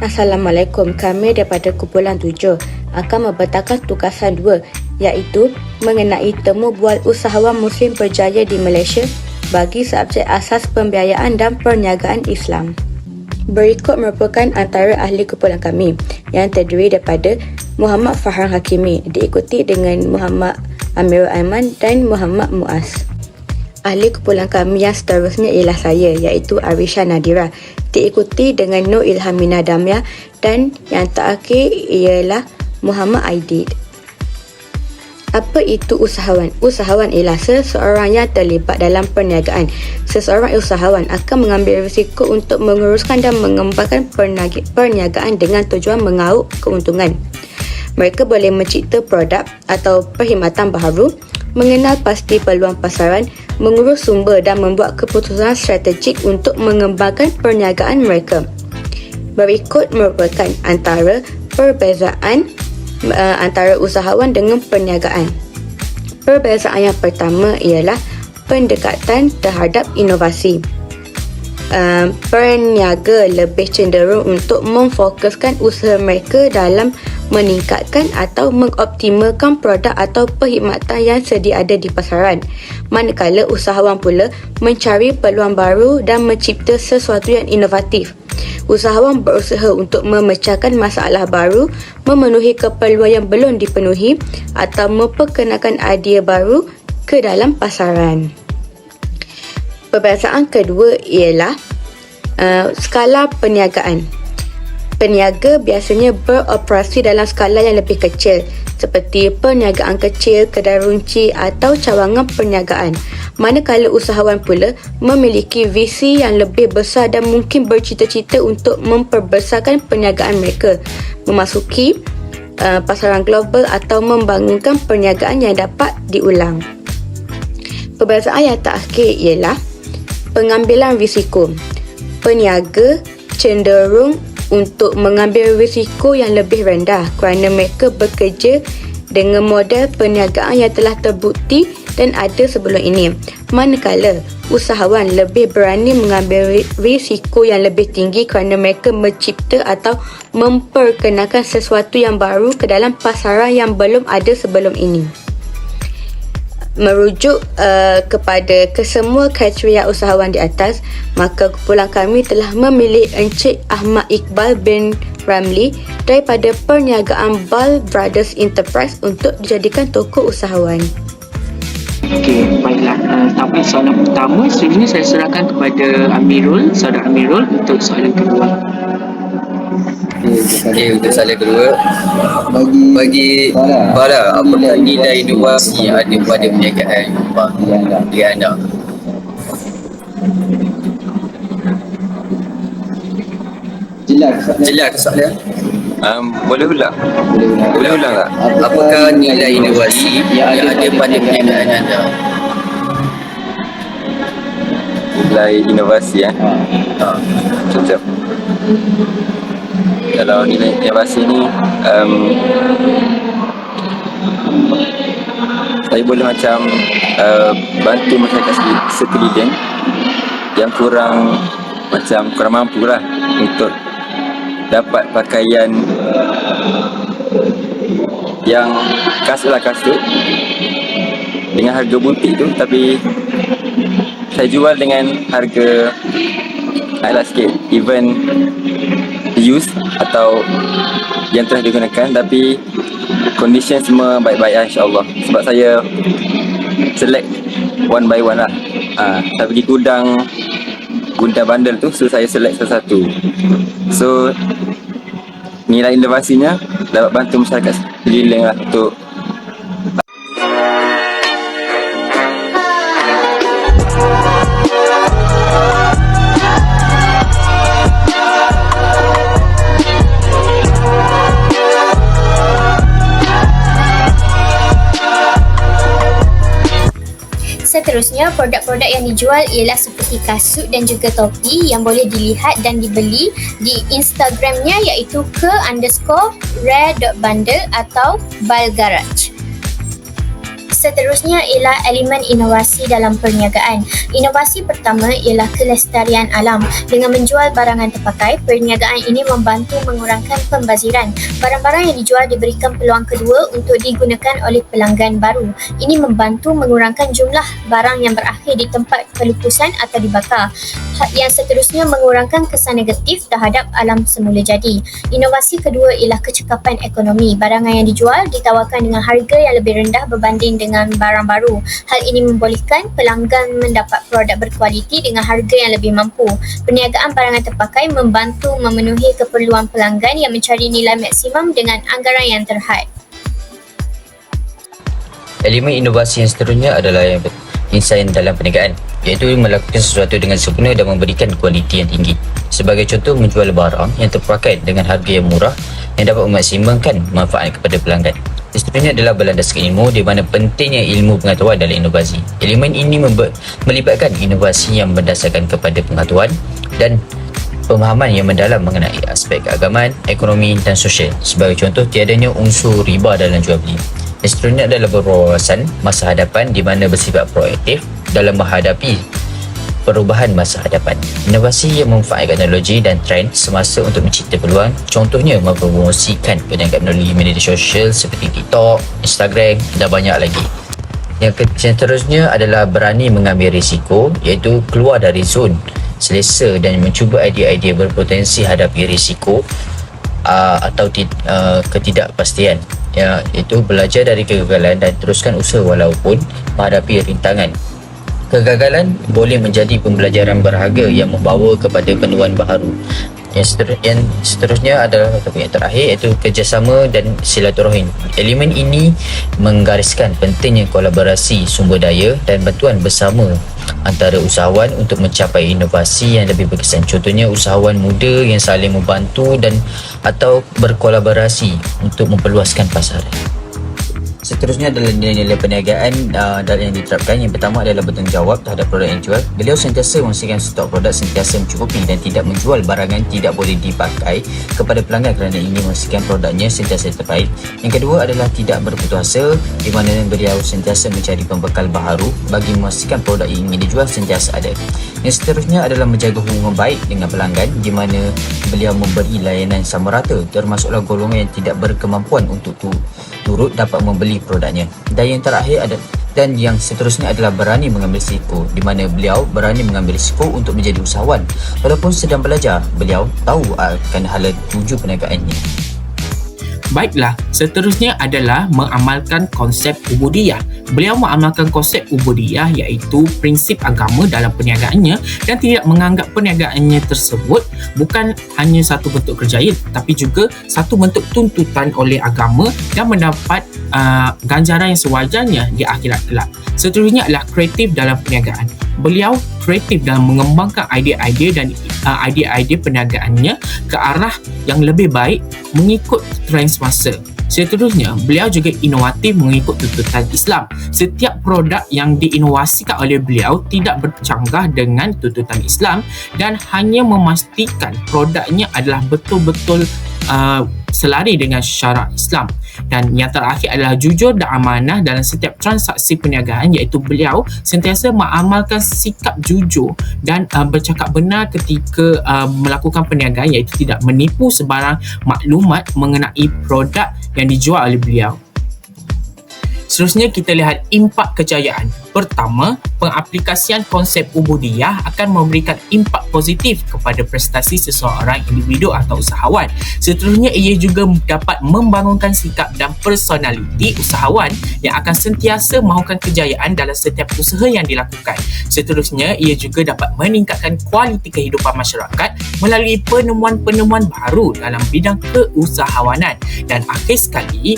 Assalamualaikum, kami daripada kumpulan 7 akan membentangkan tugasan 2 iaitu mengenai temu bual usahawan Muslim berjaya di Malaysia bagi subjek asas pembiayaan dan perniagaan Islam. Berikut merupakan antara ahli kumpulan kami yang terdiri daripada Muhammad Farhan Hakimi diikuti dengan Muhammad Amirul Aiman dan Muhammad Muaz. Ahli kumpulan kami yang seterusnya ialah saya iaitu Arisha Nadira diikuti dengan Nur Ilhamina Damia dan yang terakhir ialah Muhammad Aidid. Apa itu usahawan? Usahawan ialah seseorang yang terlibat dalam perniagaan. Seseorang usahawan akan mengambil risiko untuk menguruskan dan mengembangkan perniagaan dengan tujuan mengauk keuntungan. Mereka boleh mencipta produk atau perkhidmatan baharu, mengenal pasti peluang pasaran, mengurus sumber dan membuat keputusan strategik untuk mengembangkan perniagaan mereka. Berikut merupakan antara perbezaan antara usahawan dengan perniagaan. Perbezaan yang pertama ialah pendekatan terhadap inovasi. Perniaga lebih cenderung untuk memfokuskan usaha mereka dalam meningkatkan atau mengoptimalkan produk atau perkhidmatan yang sedia ada di pasaran. Manakala usahawan pula mencari peluang baru dan mencipta sesuatu yang inovatif. Usahawan berusaha untuk memecahkan masalah baru, memenuhi keperluan yang belum dipenuhi atau memperkenalkan idea baru ke dalam pasaran. Perbezaan kedua ialah skala perniagaan. Peniaga biasanya beroperasi dalam skala yang lebih kecil seperti perniagaan kecil, kedai runci atau cawangan perniagaan. Manakala usahawan pula memiliki visi yang lebih besar dan mungkin bercita-cita untuk memperbesarkan perniagaan mereka, memasuki pasaran global atau membangunkan perniagaan yang dapat diulang. Perbezaan yang terakhir ialah pengambilan risiko. Peniaga cenderung untuk mengambil risiko yang lebih rendah kerana mereka bekerja dengan model perniagaan yang telah terbukti dan ada sebelum ini. Manakala usahawan lebih berani mengambil risiko yang lebih tinggi kerana mereka mencipta atau memperkenalkan sesuatu yang baru ke dalam pasaran yang belum ada sebelum ini. Merujuk kepada kesemua kriteria usahawan di atas, maka kumpulan kami telah memilih Encik Ahmad Iqbal bin Ramli daripada perniagaan Bal Brothers Enterprise untuk dijadikan tokoh usahawan. Okey, baiklah. Tapi soalan pertama seterusnya saya serahkan kepada Amirul, saudara Amirul untuk soalan kedua. Okey, untuk soalan kedua, bagi Farah, apakah nilai inovasi yang ada pada perniagaan rumah di anda? Jelas soalan? Boleh ulang tak? Apakah nilai inovasi yang ada pada perniagaan anda? Nilai inovasi Sekejap. Kalau nilai inovasi ni saya boleh macam bantu masyarakat sekeliling yang kurang mampu lah untuk dapat pakaian yang kasut dengan harga butik tu, tapi saya jual dengan harga naiklah sikit, even use atau yang telah digunakan, tapi condition semua baik-baik insyaAllah. Sebab saya select one by one lah. Saya pergi gudang bandel tu, so saya select satu-satu. So nilai inovasinya dapat bantu masyarakat sekeliling lah untuk Seterusnya, produk-produk yang dijual ialah seperti kasut dan juga topi yang boleh dilihat dan dibeli di Instagramnya iaitu _rare.bundle atau Bal Garage. Seterusnya ialah elemen inovasi dalam perniagaan. Inovasi pertama ialah kelestarian alam. Dengan menjual barangan terpakai, perniagaan ini membantu mengurangkan pembaziran. Barang-barang yang dijual diberikan peluang kedua untuk digunakan oleh pelanggan baru. Ini membantu mengurangkan jumlah barang yang berakhir di tempat pelupusan atau dibakar. Yang seterusnya mengurangkan kesan negatif terhadap alam semula jadi. Inovasi kedua ialah kecekapan ekonomi. Barangan yang dijual ditawarkan dengan harga yang lebih rendah berbanding dengan barang baru. Hal ini membolehkan pelanggan mendapat produk berkualiti dengan harga yang lebih mampu. Perniagaan barangan terpakai membantu memenuhi keperluan pelanggan yang mencari nilai maksimum dengan anggaran yang terhad. Elemen inovasi yang seterusnya adalah insain dalam perniagaan, iaitu melakukan sesuatu dengan sempurna dan memberikan kualiti yang tinggi. Sebagai contoh, menjual barang yang terpakai dengan harga yang murah yang dapat memaksimalkan manfaat kepada pelanggan. Seterusnya adalah berlandaskan ilmu, di mana pentingnya ilmu pengetahuan dalam inovasi. Elemen ini melibatkan inovasi yang berdasarkan kepada pengetahuan dan pemahaman yang mendalam mengenai aspek keagamaan, ekonomi dan sosial. Sebagai contoh, tiadanya unsur riba dalam jual beli. Seterusnya adalah berwawasan masa hadapan, di mana bersifat proaktif dalam menghadapi perubahan masa hadapan. Inovasi yang memanfaatkan teknologi dan trend semasa untuk mencipta peluang, contohnya mempromosikan perniagaan melalui media sosial seperti TikTok, Instagram dan banyak lagi. Yang seterusnya adalah berani mengambil risiko, iaitu keluar dari zon selesa dan mencuba idea-idea berpotensi hadapi risiko atau ketidakpastian, iaitu belajar dari kegagalan dan teruskan usaha walaupun menghadapi rintangan. Kegagalan boleh menjadi pembelajaran berharga yang membawa kepada penemuan baru. Yang seterusnya adalah topik yang terakhir, iaitu kerjasama dan silaturahim. Elemen ini menggariskan pentingnya kolaborasi sumber daya dan bantuan bersama antara usahawan untuk mencapai inovasi yang lebih berkesan. Contohnya, usahawan muda yang saling membantu dan atau berkolaborasi untuk memperluaskan pasaran. Seterusnya adalah nilai-nilai perniagaan yang diterapkan. Yang pertama adalah bertanggungjawab terhadap produk yang dijual. Beliau sentiasa memastikan stok produk sentiasa mencukupi dan tidak menjual barangan tidak boleh dipakai kepada pelanggan kerana ingin memastikan produknya sentiasa terbaik. Yang kedua adalah tidak berputus asa, di mana beliau sentiasa mencari pembekal baharu bagi memastikan produk yang ingin dijual sentiasa ada. Yang seterusnya adalah menjaga hubungan baik dengan pelanggan, di mana beliau memberi layanan sama rata, termasuklah golongan yang tidak berkemampuan untuk turut dapat membeli produknya. Dan yang seterusnya adalah berani mengambil risiko, di mana beliau berani mengambil risiko untuk menjadi usahawan. Walaupun sedang belajar, beliau tahu akan hala tuju perniagaannya. Baiklah, seterusnya adalah mengamalkan konsep ubudiyah. Beliau mengamalkan konsep ubudiyah, iaitu prinsip agama dalam perniagaannya, dan tidak menganggap perniagaannya tersebut bukan hanya satu bentuk kerjaya, tapi juga satu bentuk tuntutan oleh agama dan mendapat ganjaran yang sewajarnya di akhirat kelak. Seterusnya adalah kreatif dalam perniagaan. Beliau kreatif dalam mengembangkan idea-idea dan idea-idea perniagaannya ke arah yang lebih baik mengikut trend semasa. Seterusnya, beliau juga inovatif mengikut tuntutan Islam. Setiap produk yang diinovasikan oleh beliau tidak bercanggah dengan tuntutan Islam dan hanya memastikan produknya adalah betul-betul selari dengan syarak Islam. Dan yang terakhir adalah jujur dan amanah dalam setiap transaksi perniagaan, iaitu beliau sentiasa mengamalkan sikap jujur dan bercakap benar ketika melakukan perniagaan, iaitu tidak menipu sebarang maklumat mengenai produk yang dijual oleh beliau. Seterusnya kita lihat impak kejayaan. Pertama, pengaplikasian konsep ubudiyah akan memberikan impak positif kepada prestasi seseorang individu atau usahawan. Seterusnya, ia juga dapat membangunkan sikap dan personaliti usahawan yang akan sentiasa mahukan kejayaan dalam setiap usaha yang dilakukan. Seterusnya, ia juga dapat meningkatkan kualiti kehidupan masyarakat melalui penemuan-penemuan baru dalam bidang keusahawanan. Dan akhir sekali,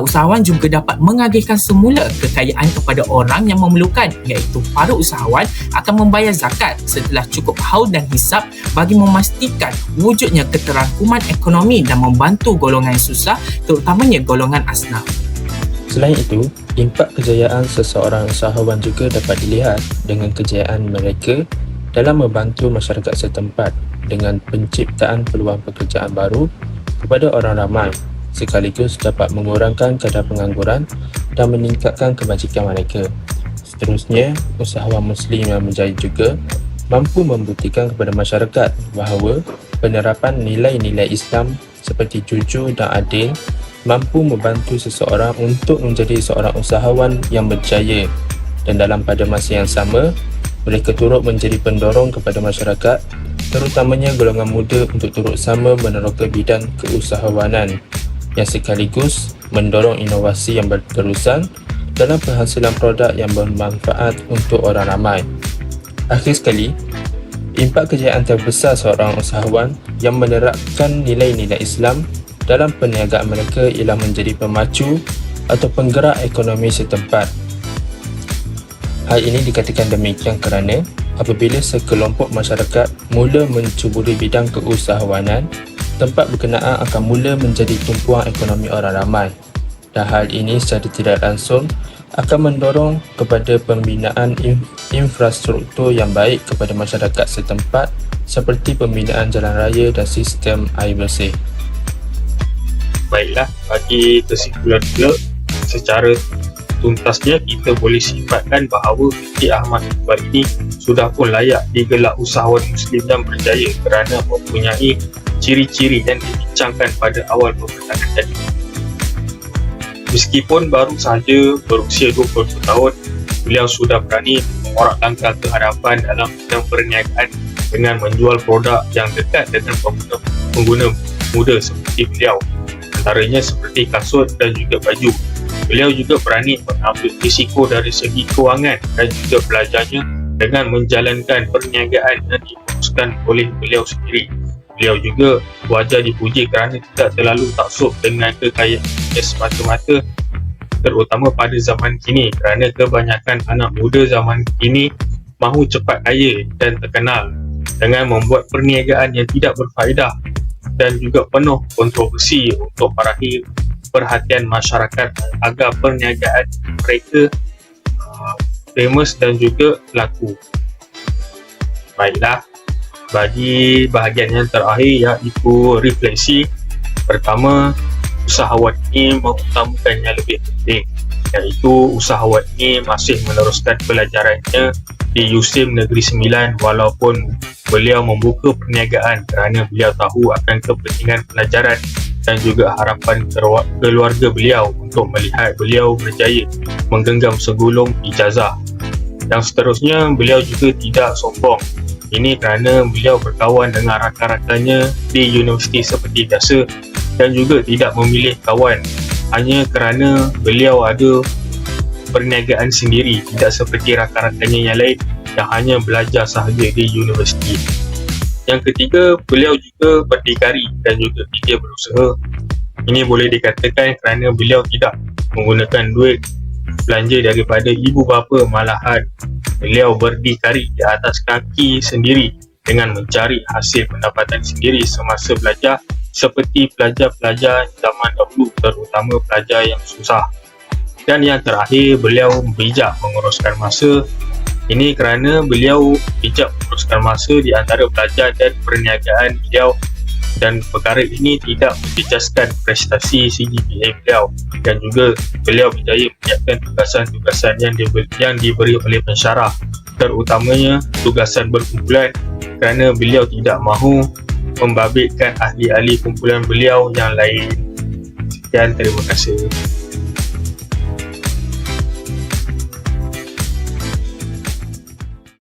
usahawan juga dapat mengagihkan semula kekayaan kepada orang yang memerlukan, iaitu para usahawan akan membayar zakat setelah cukup haul dan hisap bagi memastikan wujudnya keterangkuman ekonomi dan membantu golongan yang susah, terutamanya golongan asnaf. Selain itu, impak kejayaan seseorang usahawan juga dapat dilihat dengan kejayaan mereka dalam membantu masyarakat setempat dengan penciptaan peluang pekerjaan baru kepada orang ramai, sekaligus dapat mengurangkan kadar pengangguran dan meningkatkan kebajikan mereka. Seterusnya, usahawan Muslim yang berjaya juga mampu membuktikan kepada masyarakat bahawa penerapan nilai-nilai Islam seperti jujur dan adil mampu membantu seseorang untuk menjadi seorang usahawan yang berjaya, dan dalam pada masa yang sama, mereka turut menjadi pendorong kepada masyarakat, terutamanya golongan muda untuk turut sama meneroka bidang keusahawanan yang sekaligus mendorong inovasi yang berterusan dalam penghasilan produk yang bermanfaat untuk orang ramai. Akhir sekali, impak kejayaan terbesar seorang usahawan yang menerapkan nilai-nilai Islam dalam perniagaan mereka ialah menjadi pemacu atau penggerak ekonomi setempat. Hal ini dikatakan demikian kerana apabila sekelompok masyarakat mula mencuburi bidang keusahawanan, tempat berkenaan akan mula menjadi tumpuan ekonomi orang ramai, dan hal ini secara tidak langsung akan mendorong kepada pembinaan infrastruktur yang baik kepada masyarakat setempat seperti pembinaan jalan raya dan sistem air bersih. Baiklah, bagi kesimpulan pula, secara tuntasnya kita boleh sifatkan bahawa Encik Ahmad Iqbal ini sudah pun layak digelar usahawan Muslim yang berjaya kerana mempunyai ciri-ciri yang dibincangkan pada awal pembentangan tadi. Meskipun baru sahaja berusia 20 tahun, beliau sudah berani mengorak langkah ke hadapan dalam bidang perniagaan dengan menjual produk yang dekat dengan pengguna muda seperti beliau, antaranya seperti kasut dan juga baju. Beliau juga berani mengambil risiko dari segi kewangan dan juga belajarnya dengan menjalankan perniagaan yang diuruskan oleh beliau sendiri. Beliau juga wajar dipuji kerana tidak terlalu taksub dengan kekayaannya semata-mata, terutama pada zaman kini, kerana kebanyakan anak muda zaman kini mahu cepat kaya dan terkenal dengan membuat perniagaan yang tidak berfaedah dan juga penuh kontroversi untuk meraih perhatian masyarakat agar perniagaan mereka famous dan juga laku. Baiklah, bagi bahagian yang terakhir iaitu refleksi. Pertama, usahawan ini mengutamakan yang lebih penting, iaitu usahawan ini masih meneruskan pelajarannya di USIM Negeri Sembilan walaupun beliau membuka perniagaan kerana beliau tahu akan kepentingan pelajaran dan juga harapan keluarga beliau untuk melihat beliau berjaya menggenggam segulung ijazah. Yang seterusnya, beliau juga tidak sombong. Ini kerana beliau berkawan dengan rakan-rakannya di universiti seperti biasa dan juga tidak memilih kawan hanya kerana beliau ada perniagaan sendiri, tidak seperti rakan-rakannya yang lain yang hanya belajar sahaja di universiti. Yang ketiga, beliau juga berdikari dan juga gigih berusaha. Ini boleh dikatakan kerana beliau tidak menggunakan duit belanja daripada ibu bapa, malahan beliau berdikari di atas kaki sendiri dengan mencari hasil pendapatan sendiri semasa belajar seperti pelajar-pelajar zaman dahulu, terutama pelajar yang susah. Dan yang terakhir, beliau bijak menguruskan masa. Ini kerana beliau bijak menguruskan masa di antara belajar dan perniagaan beliau, dan perkara ini tidak menjejaskan prestasi CGPA beliau, dan juga beliau berjaya menyiapkan tugasan-tugasan yang diberi oleh pensyarah, terutamanya tugasan berkumpulan, kerana beliau tidak mahu membabitkan ahli-ahli kumpulan beliau yang lain. Sekian, terima kasih.